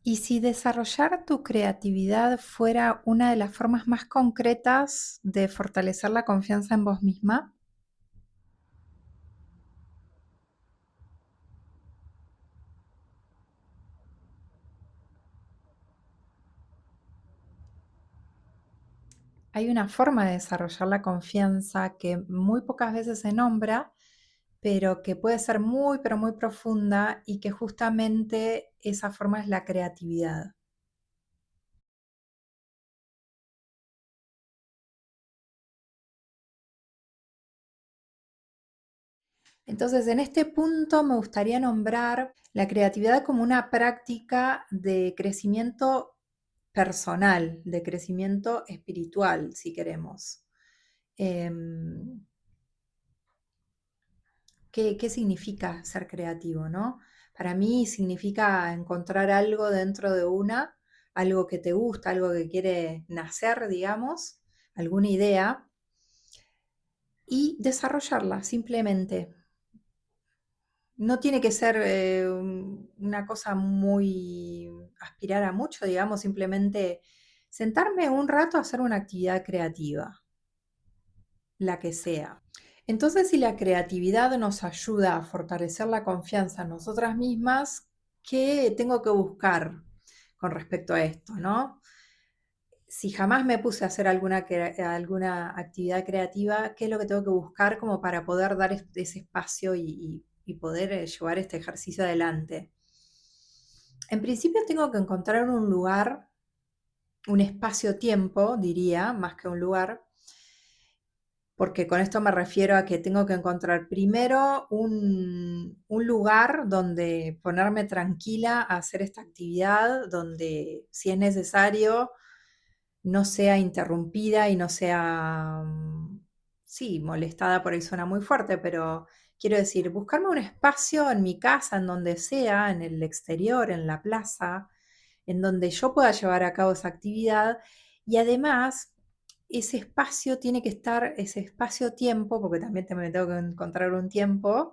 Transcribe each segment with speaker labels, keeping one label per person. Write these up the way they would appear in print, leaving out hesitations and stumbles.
Speaker 1: ¿Y si desarrollar tu creatividad fuera una de las formas más concretas de fortalecer la confianza en vos misma? Hay una forma de desarrollar la confianza que muy pocas veces se nombra, pero que puede ser muy, pero muy profunda y que justamente esa forma es la creatividad. Entonces, en este punto me gustaría nombrar la creatividad como una práctica de crecimiento personal, de crecimiento espiritual, si queremos. Em, ¿Qué significa ser creativo, no? Para mí significa encontrar algo dentro de una, algo que te gusta, algo que quiere nacer, digamos, alguna idea, y desarrollarla simplemente. No tiene que ser una cosa muy aspirar a mucho, digamos, simplemente sentarme un rato a hacer una actividad creativa, la que sea. Entonces, si la creatividad nos ayuda a fortalecer la confianza en nosotras mismas, ¿qué tengo que buscar con respecto a esto, no? Si jamás me puse a hacer alguna actividad creativa, ¿qué es lo que tengo que buscar como para poder dar ese espacio y poder llevar este ejercicio adelante? En principio tengo que encontrar un lugar, un espacio-tiempo, diría, más que un lugar, porque con esto me refiero a que tengo que encontrar primero un lugar donde ponerme tranquila a hacer esta actividad, donde si es necesario no sea interrumpida y no sea, sí, molestada, por ahí suena muy fuerte, pero quiero decir, buscarme un espacio en mi casa, en donde sea, en el exterior, en la plaza, en donde yo pueda llevar a cabo esa actividad y además ese espacio tiene que estar, ese espacio-tiempo, porque también me tengo que encontrar un tiempo,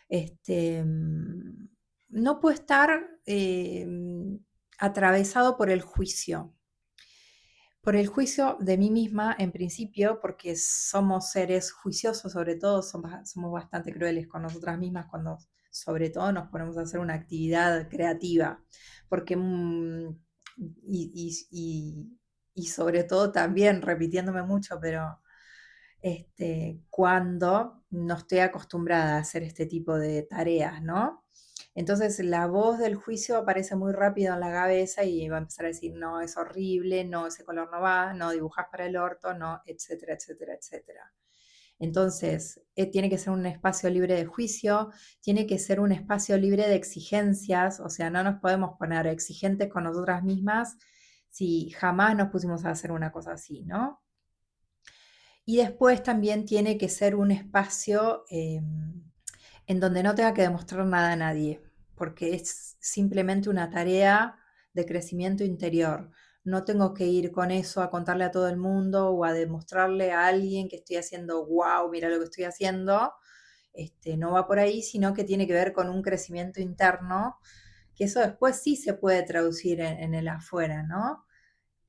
Speaker 1: este, no puede estar atravesado por el juicio de mí misma en principio, porque somos seres juiciosos, sobre todo somos bastante crueles con nosotras mismas cuando sobre todo nos ponemos a hacer una actividad creativa, porque y, y- y- y sobre todo también, repitiéndome mucho, pero cuando no estoy acostumbrada a hacer este tipo de tareas, ¿no? Entonces la voz del juicio aparece muy rápido en la cabeza y va a empezar a decir, no, es horrible, no, ese color no va, no, dibujas para el orto, no, etcétera, etcétera, etcétera. Entonces, tiene que ser un espacio libre de juicio, tiene que ser un espacio libre de exigencias, o sea, no nos podemos poner exigentes con nosotras mismas si jamás nos pusimos a hacer una cosa así, ¿no? Y después también tiene que ser un espacio en donde no tenga que demostrar nada a nadie, porque es simplemente una tarea de crecimiento interior. No tengo que ir con eso a contarle a todo el mundo o a demostrarle a alguien que estoy haciendo, wow, mira lo que estoy haciendo. No va por ahí, sino que tiene que ver con un crecimiento interno, que eso después sí se puede traducir en el afuera, ¿no?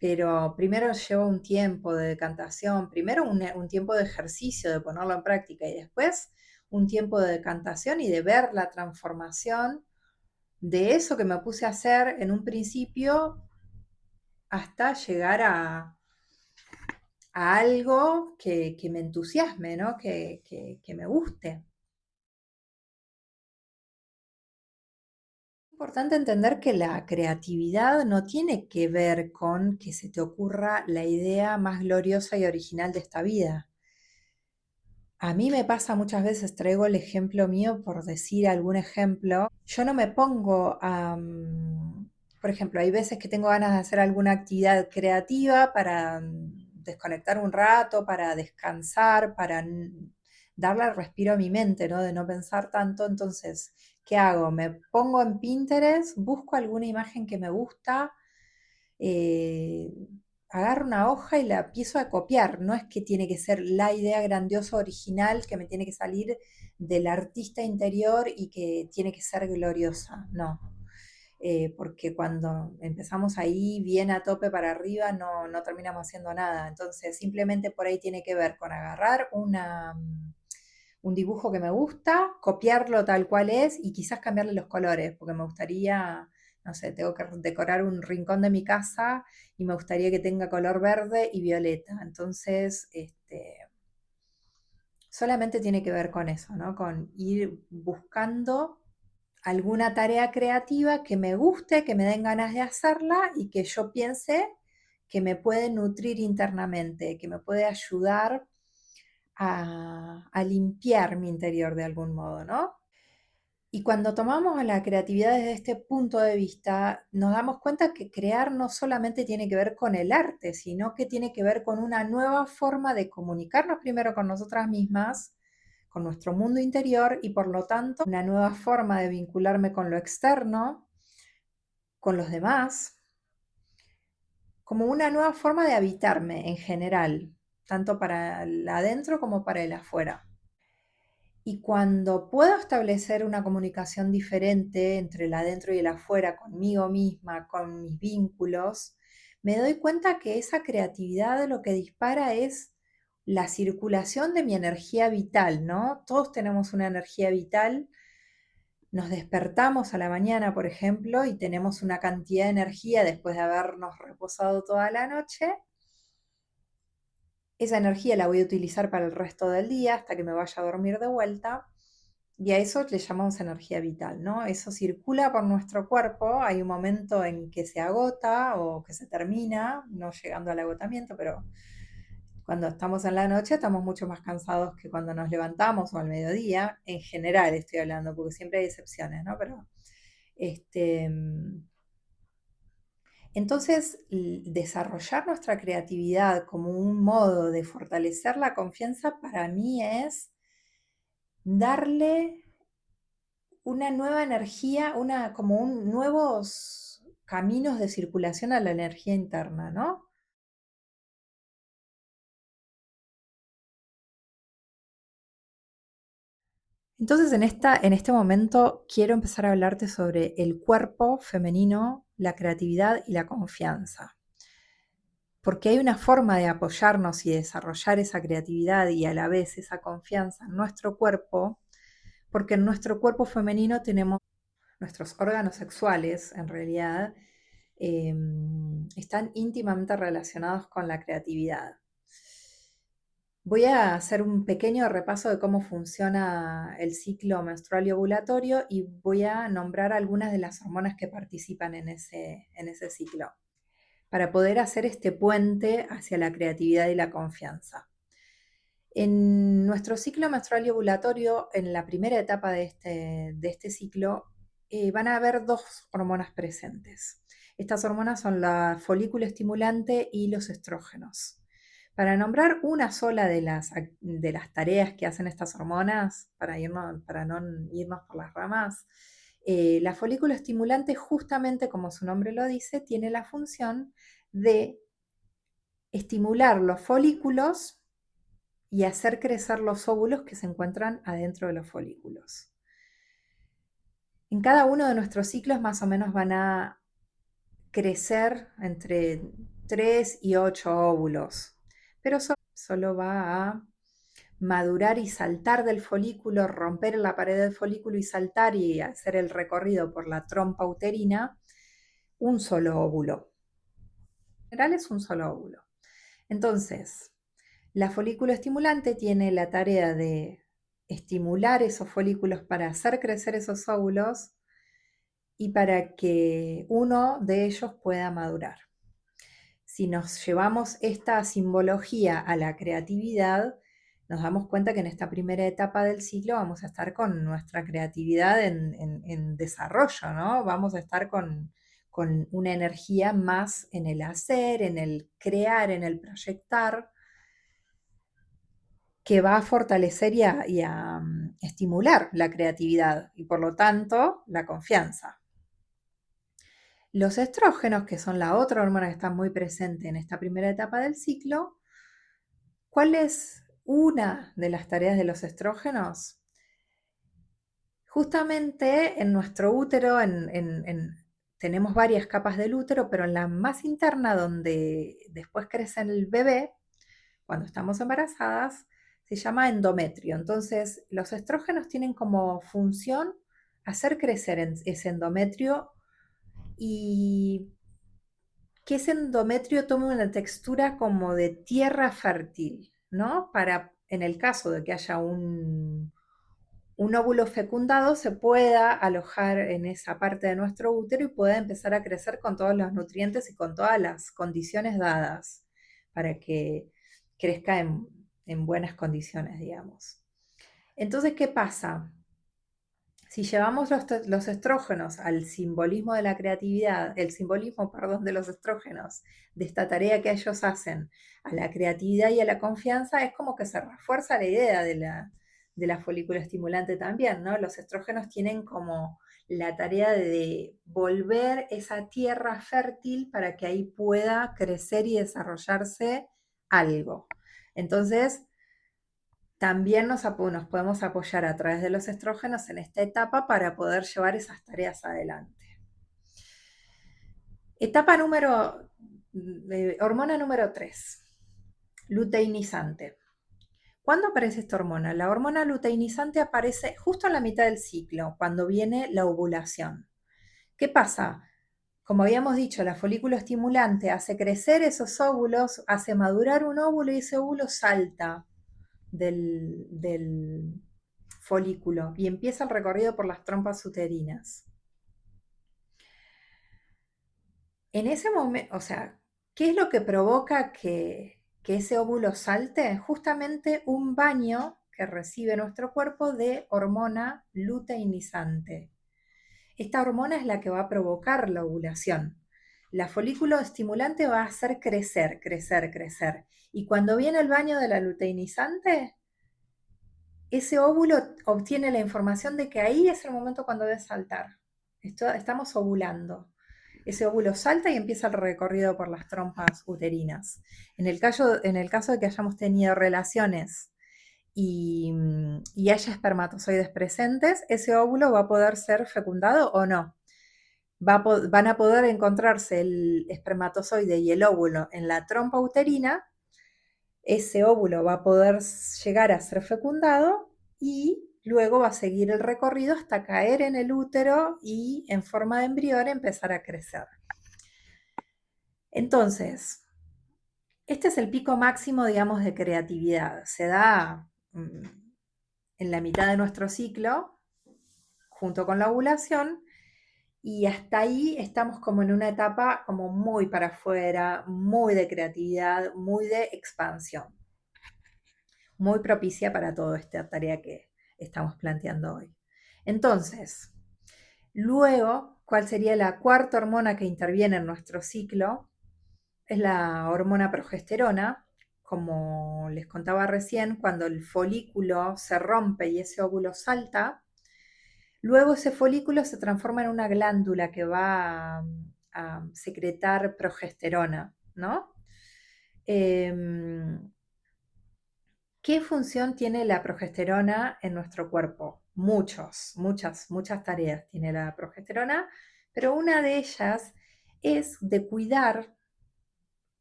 Speaker 1: Pero primero lleva un tiempo de decantación, primero un tiempo de ejercicio, de ponerlo en práctica y después un tiempo de decantación y de ver la transformación de eso que me puse a hacer en un principio hasta llegar a algo que me entusiasme, ¿no? Que me guste. Es importante entender que la creatividad no tiene que ver con que se te ocurra la idea más gloriosa y original de esta vida. A mí me pasa muchas veces, traigo el ejemplo mío por decir algún ejemplo, yo no me pongo a, por ejemplo, hay veces que tengo ganas de hacer alguna actividad creativa para desconectar un rato, para descansar, para darle respiro a mi mente, ¿no? De no pensar tanto. Entonces, ¿qué hago? Me pongo en Pinterest, busco alguna imagen que me gusta, eh, agarro una hoja y la empiezo a copiar. No es que tiene que ser la idea grandiosa original que me tiene que salir del artista interior y que tiene que ser gloriosa, no. porque cuando empezamos ahí bien a tope para arriba no terminamos haciendo nada. Entonces simplemente por ahí tiene que ver con agarrar un dibujo que me gusta, copiarlo tal cual es y quizás cambiarle los colores, porque me gustaría, no sé, tengo que decorar un rincón de mi casa y me gustaría que tenga color verde y violeta. Entonces, solamente tiene que ver con eso, ¿no? Con ir buscando alguna tarea creativa que me guste, que me den ganas de hacerla y que yo piense que me puede nutrir internamente, que me puede ayudar a limpiar mi interior de algún modo, ¿no? Y cuando tomamos a la creatividad desde este punto de vista, nos damos cuenta que crear no solamente tiene que ver con el arte, sino que tiene que ver con una nueva forma de comunicarnos primero con nosotras mismas, con nuestro mundo interior y por lo tanto una nueva forma de vincularme con lo externo, con los demás, como una nueva forma de habitarme en general, tanto para el adentro como para el afuera. Y cuando puedo establecer una comunicación diferente entre el adentro y el afuera, conmigo misma, con mis vínculos, me doy cuenta que esa creatividad lo que dispara es la circulación de mi energía vital, ¿no? Todos tenemos una energía vital, nos despertamos a la mañana, por ejemplo, y tenemos una cantidad de energía después de habernos reposado toda la noche. Esa energía la voy a utilizar para el resto del día hasta que me vaya a dormir de vuelta. Y a eso le llamamos energía vital, ¿no? Eso circula por nuestro cuerpo, hay un momento en que se agota o que se termina, no llegando al agotamiento, pero cuando estamos en la noche estamos mucho más cansados que cuando nos levantamos o al mediodía, en general estoy hablando, porque siempre hay excepciones, ¿no? Pero, este, entonces, desarrollar nuestra creatividad como un modo de fortalecer la confianza para mí es darle una nueva energía, como nuevos caminos de circulación a la energía interna, ¿no? Entonces, en este momento quiero empezar a hablarte sobre el cuerpo femenino, la creatividad y la confianza. Porque hay una forma de apoyarnos y desarrollar esa creatividad y a la vez esa confianza en nuestro cuerpo, porque en nuestro cuerpo femenino tenemos nuestros órganos sexuales, en realidad, están íntimamente relacionados con la creatividad. Voy a hacer un pequeño repaso de cómo funciona el ciclo menstrual y ovulatorio y voy a nombrar algunas de las hormonas que participan en ese ciclo, para poder hacer este puente hacia la creatividad y la confianza. En nuestro ciclo menstrual y ovulatorio, en la primera etapa de este ciclo, van a haber dos hormonas presentes. Estas hormonas son la folículo estimulante y los estrógenos. Para nombrar una sola de las tareas que hacen estas hormonas, para no irnos por las ramas, la folículo estimulante, justamente como su nombre lo dice, tiene la función de estimular los folículos y hacer crecer los óvulos que se encuentran adentro de los folículos. En cada uno de nuestros ciclos más o menos van a crecer entre 3 y 8 óvulos, pero solo va a madurar y saltar del folículo, romper la pared del folículo y saltar y hacer el recorrido por la trompa uterina, un solo óvulo. En general es un solo óvulo. Entonces, la folículo estimulante tiene la tarea de estimular esos folículos para hacer crecer esos óvulos y para que uno de ellos pueda madurar. Si nos llevamos esta simbología a la creatividad, nos damos cuenta que en esta primera etapa del ciclo vamos a estar con nuestra creatividad en desarrollo, ¿no? Vamos a estar con una energía más en el hacer, en el crear, en el proyectar, que va a fortalecer y a estimular la creatividad y por lo tanto la confianza. Los estrógenos, que son la otra hormona que está muy presente en esta primera etapa del ciclo, ¿cuál es una de las tareas de los estrógenos? Justamente en nuestro útero, tenemos varias capas del útero, pero en la más interna, donde después crece el bebé, cuando estamos embarazadas, se llama endometrio. Entonces, los estrógenos tienen como función hacer crecer ese endometrio y que ese endometrio tome una textura como de tierra fértil, ¿no? Para, en el caso de que haya un óvulo fecundado, se pueda alojar en esa parte de nuestro útero y pueda empezar a crecer con todos los nutrientes y con todas las condiciones dadas para que crezca en buenas condiciones, digamos. Entonces, ¿qué pasa? Si llevamos los estrógenos al simbolismo de la creatividad, el simbolismo, perdón, de los estrógenos, de esta tarea que ellos hacen, a la creatividad y a la confianza, es como que se refuerza la idea de la folícula estimulante también, ¿no? Los estrógenos tienen como la tarea de volver esa tierra fértil para que ahí pueda crecer y desarrollarse algo. Entonces, también nos podemos apoyar a través de los estrógenos en esta etapa para poder llevar esas tareas adelante. Etapa hormona número 3, luteinizante. ¿Cuándo aparece esta hormona? La hormona luteinizante aparece justo en la mitad del ciclo, cuando viene la ovulación. ¿Qué pasa? Como habíamos dicho, la folículo estimulante hace crecer esos óvulos, hace madurar un óvulo y ese óvulo salta del folículo y empieza el recorrido por las trompas uterinas. En ese momento, o sea, ¿qué es lo que provoca que ese óvulo salte? Justamente un baño que recibe nuestro cuerpo de hormona luteinizante. Esta hormona es la que va a provocar la ovulación. La folículo estimulante va a hacer crecer, crecer, crecer. Y cuando viene el baño de la luteinizante, ese óvulo obtiene la información de que ahí es el momento cuando debe saltar. Estamos ovulando. Ese óvulo salta y empieza el recorrido por las trompas uterinas. En el caso de que hayamos tenido relaciones y haya espermatozoides presentes, ese óvulo va a poder ser fecundado o no. Van a poder encontrarse el espermatozoide y el óvulo en la trompa uterina. Ese óvulo va a poder llegar a ser fecundado y luego va a seguir el recorrido hasta caer en el útero y en forma de embrión empezar a crecer. Entonces, este es el pico máximo, digamos, de creatividad. Se da en la mitad de nuestro ciclo, junto con la ovulación, y hasta ahí estamos como en una etapa como muy para afuera, muy de creatividad, muy de expansión, muy propicia para toda esta tarea que estamos planteando hoy. Entonces, luego, ¿cuál sería la cuarta hormona que interviene en nuestro ciclo? Es la hormona progesterona. Como les contaba recién, cuando el folículo se rompe y ese óvulo salta, luego ese folículo se transforma en una glándula que va a secretar progesterona, ¿no? ¿Qué función tiene la progesterona en nuestro cuerpo? Muchas tareas tiene la progesterona, pero una de ellas es de cuidar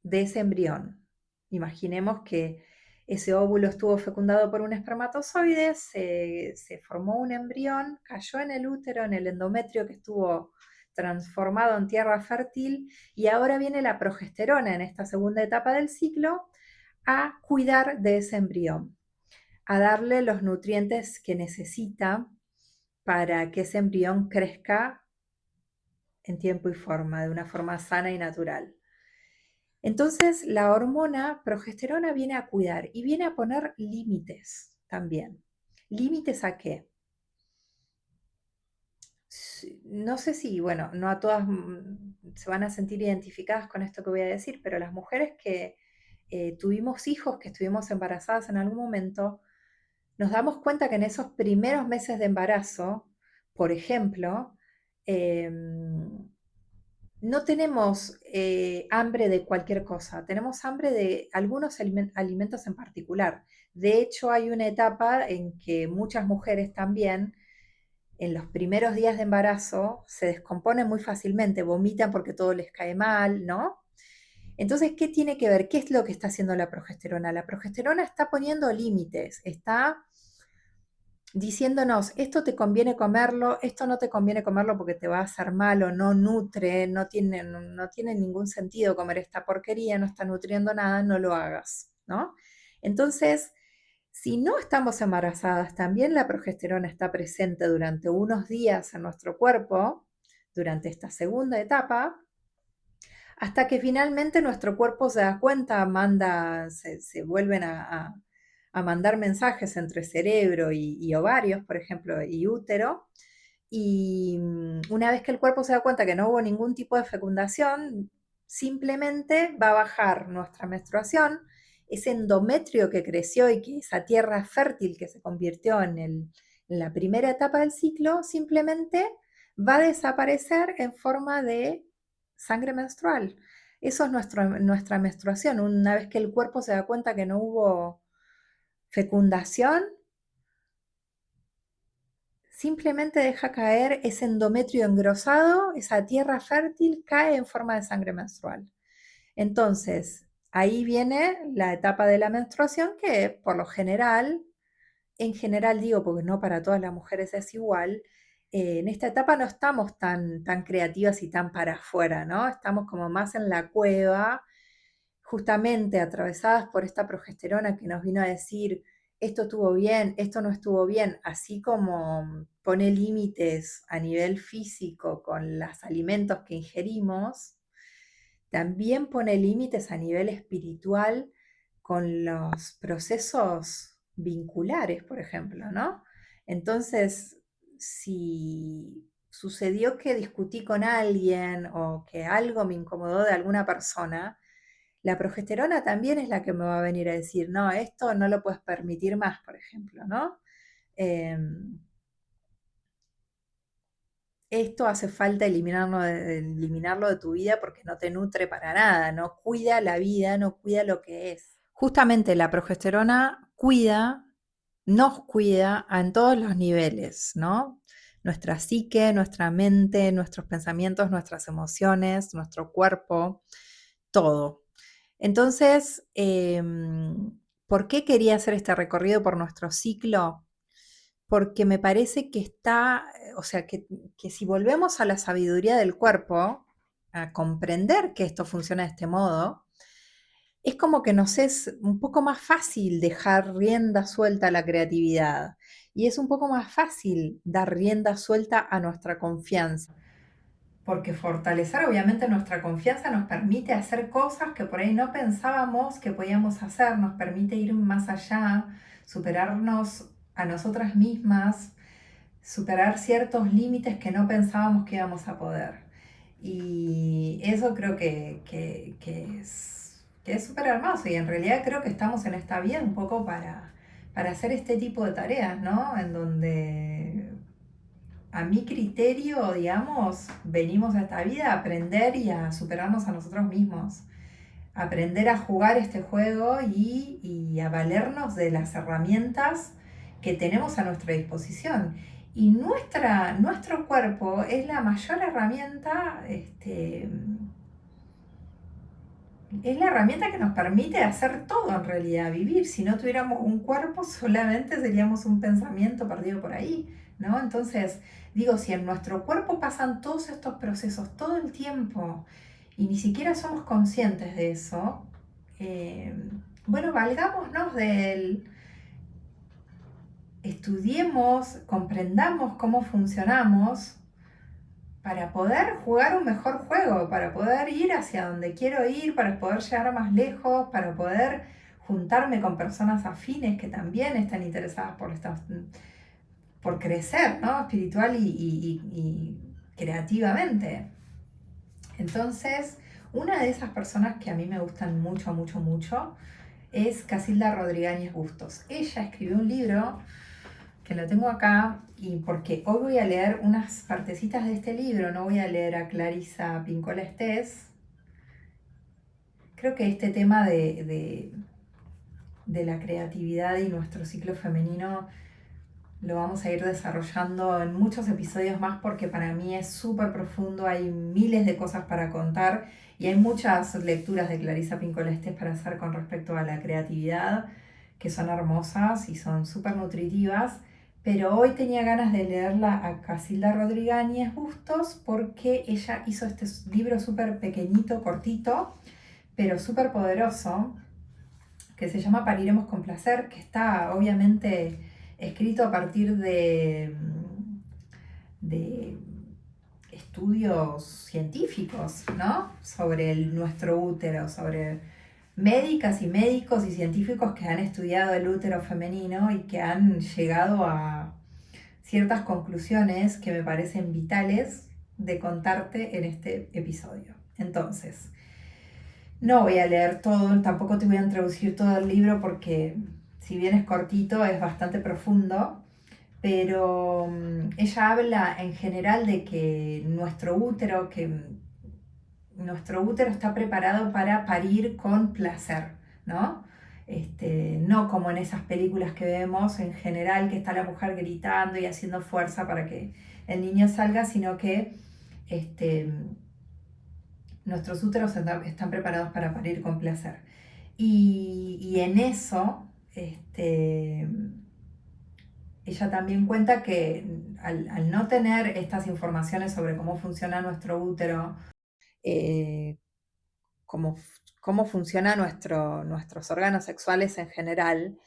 Speaker 1: de ese embrión. Imaginemos que ese óvulo estuvo fecundado por un espermatozoide, se formó un embrión, cayó en el útero, en el endometrio que estuvo transformado en tierra fértil, y ahora viene la progesterona en esta segunda etapa del ciclo a cuidar de ese embrión, a darle los nutrientes que necesita para que ese embrión crezca en tiempo y forma, de una forma sana y natural. Entonces, la hormona progesterona viene a cuidar y viene a poner límites también. ¿Límites a qué? No sé si, bueno, no a todas se van a sentir identificadas con esto que voy a decir, pero las mujeres que tuvimos hijos, que estuvimos embarazadas en algún momento, nos damos cuenta que en esos primeros meses de embarazo, por ejemplo, no tenemos hambre de cualquier cosa, tenemos hambre de algunos alimentos en particular. De hecho, hay una etapa en que muchas mujeres también en los primeros días de embarazo se descomponen muy fácilmente, vomitan porque todo les cae mal, ¿no? Entonces, ¿qué tiene que ver? ¿Qué es lo que está haciendo la progesterona? La progesterona está poniendo límites, está diciéndonos, esto te conviene comerlo, esto no te conviene comerlo porque te va a hacer malo, no nutre, no tiene ningún sentido comer esta porquería, no está nutriendo nada, no lo hagas, ¿no? Entonces, si no estamos embarazadas, también la progesterona está presente durante unos días en nuestro cuerpo, durante esta segunda etapa, hasta que finalmente nuestro cuerpo se da cuenta, se vuelven a mandar mensajes entre cerebro y ovarios, por ejemplo, y útero. Y una vez que el cuerpo se da cuenta que no hubo ningún tipo de fecundación, simplemente va a bajar nuestra menstruación, ese endometrio que creció y que esa tierra fértil que se convirtió en la primera etapa del ciclo, simplemente va a desaparecer en forma de sangre menstrual. Eso es nuestra menstruación. Una vez que el cuerpo se da cuenta que no hubo fecundación, simplemente deja caer ese endometrio engrosado, esa tierra fértil cae en forma de sangre menstrual. Entonces, ahí viene la etapa de la menstruación que por lo general, en general digo, porque no para todas las mujeres es igual, en esta etapa no estamos tan creativas y tan para afuera, ¿no? Estamos como más en la cueva, justamente atravesadas por esta progesterona que nos vino a decir, esto estuvo bien, esto no estuvo bien, así como pone límites a nivel físico con los alimentos que ingerimos, también pone límites a nivel espiritual con los procesos vinculares, por ejemplo, ¿no? Entonces, si sucedió que discutí con alguien o que algo me incomodó de alguna persona, la progesterona también es la que me va a venir a decir, no, esto no lo puedes permitir más, por ejemplo, ¿no? Em, Esto hace falta eliminarlo de tu vida porque no te nutre para nada, no cuida la vida, no cuida lo que es. Justamente la progesterona cuida, nos cuida en todos los niveles, ¿no? Nuestra psique, nuestra mente, nuestros pensamientos, nuestras emociones, nuestro cuerpo, todo. Entonces, ¿por qué quería hacer este recorrido por nuestro ciclo? Porque me parece que o sea, que si volvemos a la sabiduría del cuerpo, a comprender que esto funciona de este modo, es como que nos es un poco más fácil dejar rienda suelta a la creatividad y es un poco más fácil dar rienda suelta a nuestra confianza. Porque fortalecer obviamente nuestra confianza nos permite hacer cosas que por ahí no pensábamos que podíamos hacer, nos permite ir más allá, superarnos a nosotras mismas, superar ciertos límites que no pensábamos que íbamos a poder. Y eso creo que es súper hermoso y en realidad creo que estamos en esta vida un poco para hacer este tipo de tareas, ¿no? En donde a mi criterio, digamos, venimos a esta vida a aprender y a superarnos a nosotros mismos. Aprender a jugar este juego y a valernos de las herramientas que tenemos a nuestra disposición. Y nuestro cuerpo es la mayor herramienta, es la herramienta que nos permite hacer todo en realidad, vivir. Si no tuviéramos un cuerpo, solamente seríamos un pensamiento perdido por ahí, ¿no? Entonces, digo, si en nuestro cuerpo pasan todos estos procesos todo el tiempo y ni siquiera somos conscientes de eso, eh, bueno, valgámonos del, estudiemos, comprendamos cómo funcionamos para poder jugar un mejor juego, para poder ir hacia donde quiero ir, para poder llegar más lejos, para poder juntarme con personas afines que también están interesadas por crecer, ¿no? Espiritual y creativamente. Entonces, una de esas personas que a mí me gustan mucho, mucho, mucho es Casilda Rodríguez Bustos. Ella escribió un libro que lo tengo acá y porque hoy voy a leer unas partecitas de este libro, no voy a leer a Clarisa Pincola Estés. Creo que este tema de la creatividad y nuestro ciclo femenino lo vamos a ir desarrollando en muchos episodios más porque para mí es súper profundo, hay miles de cosas para contar y hay muchas lecturas de Clarisa Pinkola Estés para hacer con respecto a la creatividad que son hermosas y son súper nutritivas. Pero hoy tenía ganas de leerla a Casilda Rodríguez Bustos porque ella hizo este libro súper pequeñito, cortito, pero súper poderoso, que se llama Pariremos con Placer, que está obviamente escrito a partir de estudios científicos, ¿no? Sobre nuestro útero, sobre médicas y médicos y científicos que han estudiado el útero femenino y que han llegado a ciertas conclusiones que me parecen vitales de contarte en este episodio. Entonces, no voy a leer todo, tampoco te voy a introducir todo el libro porque si bien es cortito, es bastante profundo, pero ella habla en general de que nuestro útero está preparado para parir con placer, ¿no? No como en esas películas que vemos en general, que está la mujer gritando y haciendo fuerza para que el niño salga, sino que este, nuestros úteros están preparados para parir con placer. Y en eso, ella también cuenta que al no tener estas informaciones sobre cómo funciona nuestro útero, eh, cómo, cómo funcionan nuestros órganos sexuales en general,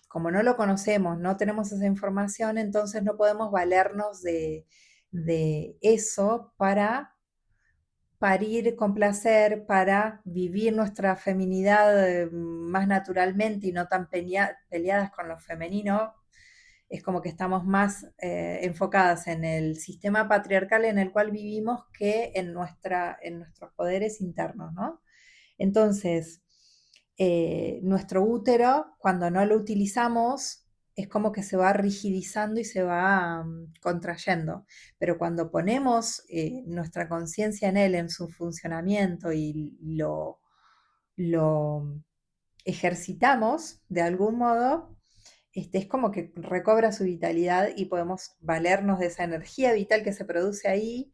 Speaker 1: como no lo conocemos, no tenemos esa información, entonces no podemos valernos de eso para parir con placer, para vivir nuestra feminidad más naturalmente y no tan peleadas con lo femenino. Es como que estamos más enfocadas en el sistema patriarcal en el cual vivimos que en nuestros poderes internos, ¿no? Entonces, nuestro útero, cuando no lo utilizamos, es como que se va rigidizando y se va contrayendo. Pero cuando ponemos nuestra conciencia en él, en su funcionamiento y lo ejercitamos de algún modo, es como que recobra su vitalidad y podemos valernos de esa energía vital que se produce ahí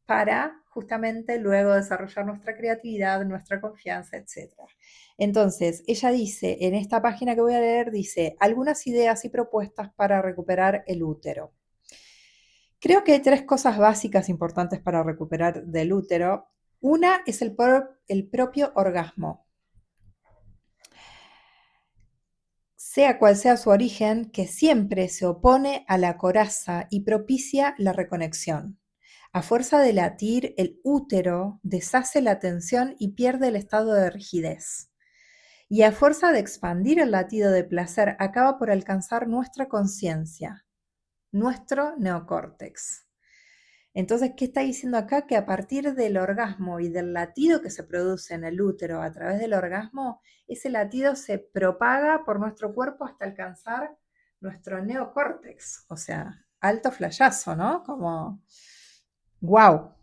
Speaker 1: para justamente luego desarrollar nuestra creatividad, nuestra confianza, etc. Entonces, ella dice, en esta página que voy a leer, dice, algunas ideas y propuestas para recuperar el útero. Creo que hay tres cosas básicas importantes para recuperar del útero. Una es el propio orgasmo. Sea cual sea su origen, que siempre se opone a la coraza y propicia la reconexión. A fuerza de latir, el útero deshace la tensión y pierde el estado de rigidez. Y a fuerza de expandir el latido de placer, acaba por alcanzar nuestra conciencia, nuestro neocórtex. Entonces, ¿qué está diciendo acá? Que a partir del orgasmo y del latido que se produce en el útero a través del orgasmo, ese latido se propaga por nuestro cuerpo hasta alcanzar nuestro neocórtex. O sea, alto flayazo, ¿no? Como, wow.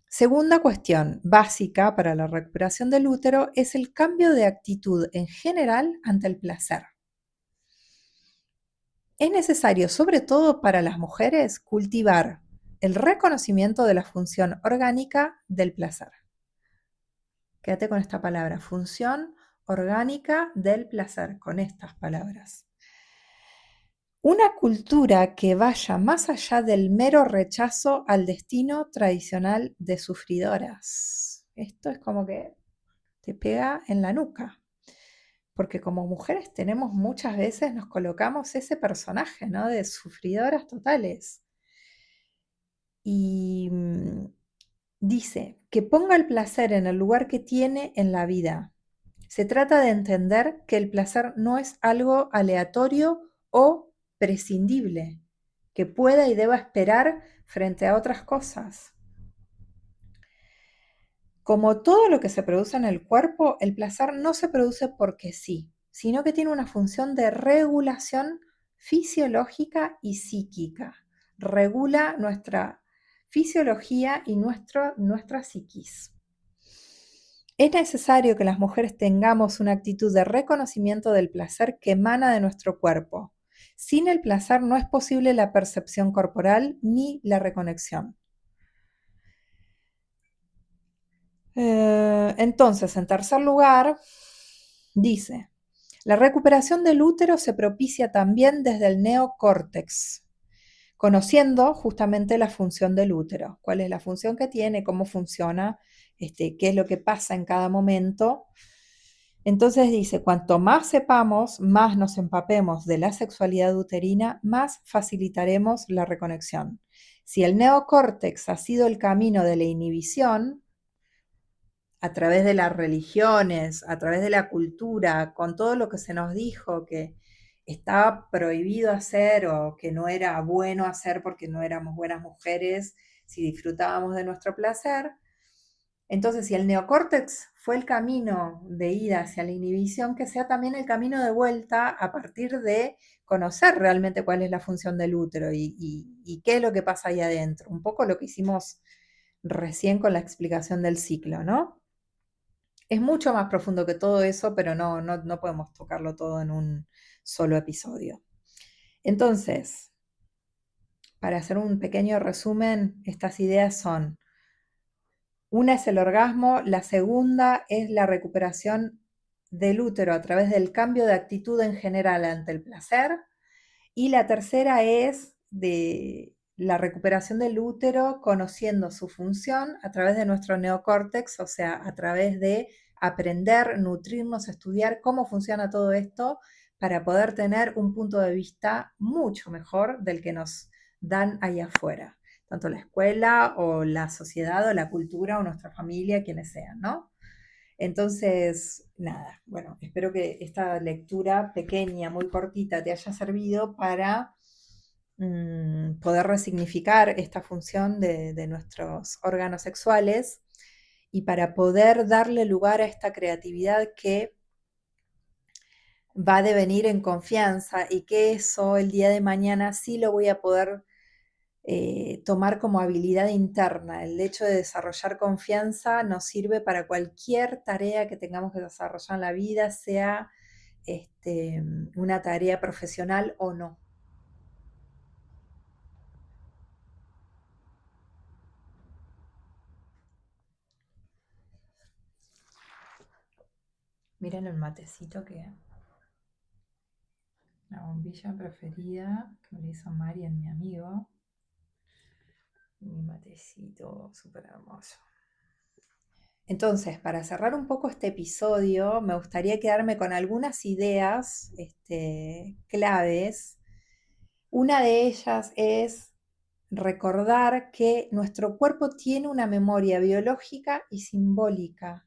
Speaker 1: Segunda cuestión básica para la recuperación del útero es el cambio de actitud en general ante el placer. Es necesario, sobre todo para las mujeres, cultivar el reconocimiento de la función orgánica del placer. Quédate con esta palabra, función orgánica del placer, con estas palabras. Una cultura que vaya más allá del mero rechazo al destino tradicional de sufridoras. Esto es como que te pega en la nuca, porque como mujeres tenemos muchas veces, nos colocamos ese personaje, ¿no? De sufridoras totales. Y dice que ponga el placer en el lugar que tiene en la vida. Se trata de entender que el placer no es algo aleatorio o prescindible, que pueda y deba esperar frente a otras cosas. Como todo lo que se produce en el cuerpo, el placer no se produce porque sí, sino que tiene una función de regulación fisiológica y psíquica. Regula nuestra fisiología y nuestra psiquis. Es necesario que las mujeres tengamos una actitud de reconocimiento del placer que emana de nuestro cuerpo. Sin el placer no es posible la percepción corporal ni la reconexión. Entonces, en tercer lugar, dice, la recuperación del útero se propicia también desde el neocórtex, conociendo justamente la función del útero, cuál es la función que tiene, cómo funciona, qué es lo que pasa en cada momento. Entonces dice, cuanto más sepamos, más nos empapemos de la sexualidad uterina, más facilitaremos la reconexión. Si el neocórtex ha sido el camino de la inhibición, a través de las religiones, a través de la cultura, con todo lo que se nos dijo que estaba prohibido hacer o que no era bueno hacer porque no éramos buenas mujeres si disfrutábamos de nuestro placer. Entonces, si el neocórtex fue el camino de ida hacia la inhibición, que sea también el camino de vuelta a partir de conocer realmente cuál es la función del útero y qué es lo que pasa ahí adentro. Un poco lo que hicimos recién con la explicación del ciclo, ¿no? Es mucho más profundo que todo eso, pero no podemos tocarlo todo en un solo episodio. Entonces, para hacer un pequeño resumen, estas ideas son, una es el orgasmo, la segunda es la recuperación del útero a través del cambio de actitud en general ante el placer, y la tercera es de la recuperación del útero conociendo su función a través de nuestro neocórtex, o sea, a través de aprender, nutrirnos, estudiar cómo funciona todo esto para poder tener un punto de vista mucho mejor del que nos dan ahí afuera, tanto la escuela o la sociedad o la cultura o nuestra familia, quienes sean, ¿no? Entonces, nada, bueno, espero que esta lectura pequeña, muy cortita, te haya servido para poder resignificar esta función de nuestros órganos sexuales y para poder darle lugar a esta creatividad que va a devenir en confianza y que eso el día de mañana sí lo voy a poder tomar como habilidad interna. El hecho de desarrollar confianza nos sirve para cualquier tarea que tengamos que desarrollar en la vida, sea una tarea profesional o no. Miren el matecito que la bombilla preferida que me lo hizo Marian, mi amigo. Mi matecito súper hermoso. Entonces, para cerrar un poco este episodio, me gustaría quedarme con algunas ideas claves. Una de ellas es recordar que nuestro cuerpo tiene una memoria biológica y simbólica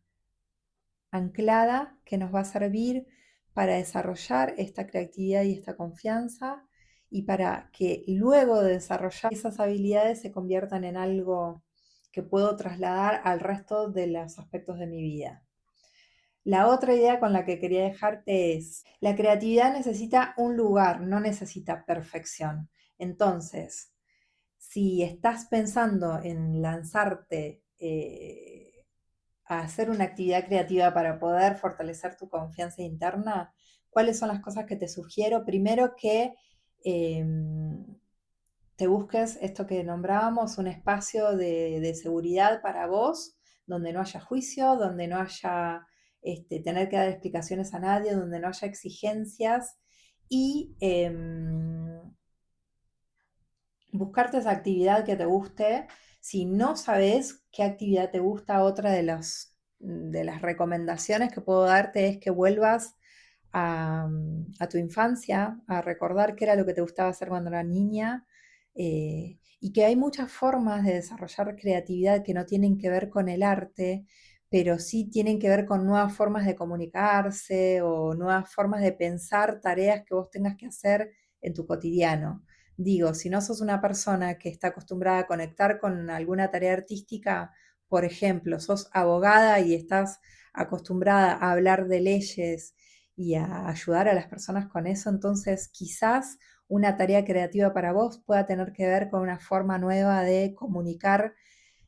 Speaker 1: anclada que nos va a servir para desarrollar esta creatividad y esta confianza y para que luego de desarrollar esas habilidades se conviertan en algo que puedo trasladar al resto de los aspectos de mi vida. La otra idea con la que quería dejarte es, la creatividad necesita un lugar, no necesita perfección. Entonces, si estás pensando en lanzarte a hacer una actividad creativa para poder fortalecer tu confianza interna, ¿cuáles son las cosas que te sugiero? Primero que eh, te busques esto que nombrábamos, un espacio de seguridad para vos, donde no haya juicio, donde no haya tener que dar explicaciones a nadie, donde no haya exigencias y buscarte esa actividad que te guste. Si no sabes qué actividad te gusta, otra de las recomendaciones que puedo darte es que vuelvas a tu infancia, a recordar qué era lo que te gustaba hacer cuando era niña, y que hay muchas formas de desarrollar creatividad que no tienen que ver con el arte, pero sí tienen que ver con nuevas formas de comunicarse o nuevas formas de pensar tareas que vos tengas que hacer en tu cotidiano. Digo, si no sos una persona que está acostumbrada a conectar con alguna tarea artística, por ejemplo, sos abogada y estás acostumbrada a hablar de leyes y a ayudar a las personas con eso, entonces quizás una tarea creativa para vos pueda tener que ver con una forma nueva de comunicar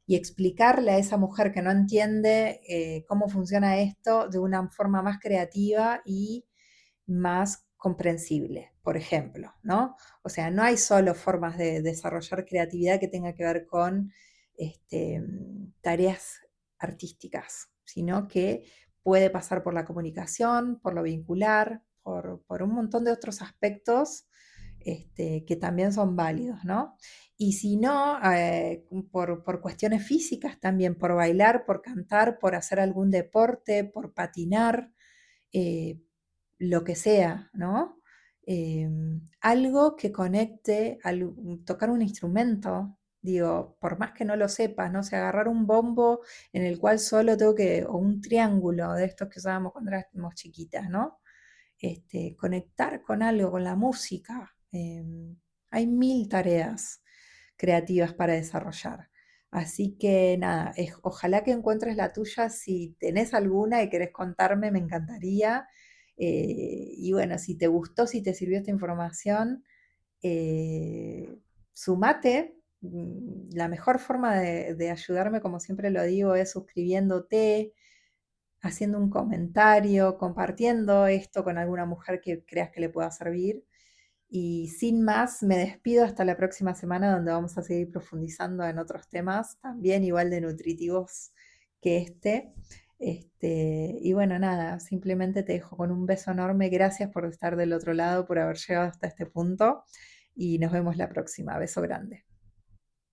Speaker 1: y explicarle a esa mujer que no entiende cómo funciona esto de una forma más creativa y más comprensible, por ejemplo, ¿no? O sea, no hay solo formas de desarrollar creatividad que tenga que ver con tareas artísticas, sino que puede pasar por la comunicación, por lo vincular, por un montón de otros aspectos que también son válidos, ¿no? Y si no, por cuestiones físicas también, por bailar, por cantar, por hacer algún deporte, por patinar, eh, lo que sea, ¿no? Algo que conecte, tocar un instrumento, digo, por más que no lo sepas, ¿no? O sea, agarrar un bombo en el cual solo tengo que, o un triángulo de estos que usábamos cuando éramos chiquitas, ¿no? Conectar con algo, con la música. Hay mil tareas creativas para desarrollar. Así que nada, ojalá que encuentres la tuya. Si tenés alguna y querés contarme, me encantaría. Y bueno, si te gustó, si te sirvió esta información, eh, sumate. La mejor forma de ayudarme, como siempre lo digo, es suscribiéndote, haciendo un comentario, compartiendo esto con alguna mujer que creas que le pueda servir. Y sin más, me despido hasta la próxima semana donde vamos a seguir profundizando en otros temas, también igual de nutritivos que y bueno, nada, simplemente te dejo con un beso enorme. Gracias por estar del otro lado, por haber llegado hasta este punto y nos vemos la próxima. Beso grande.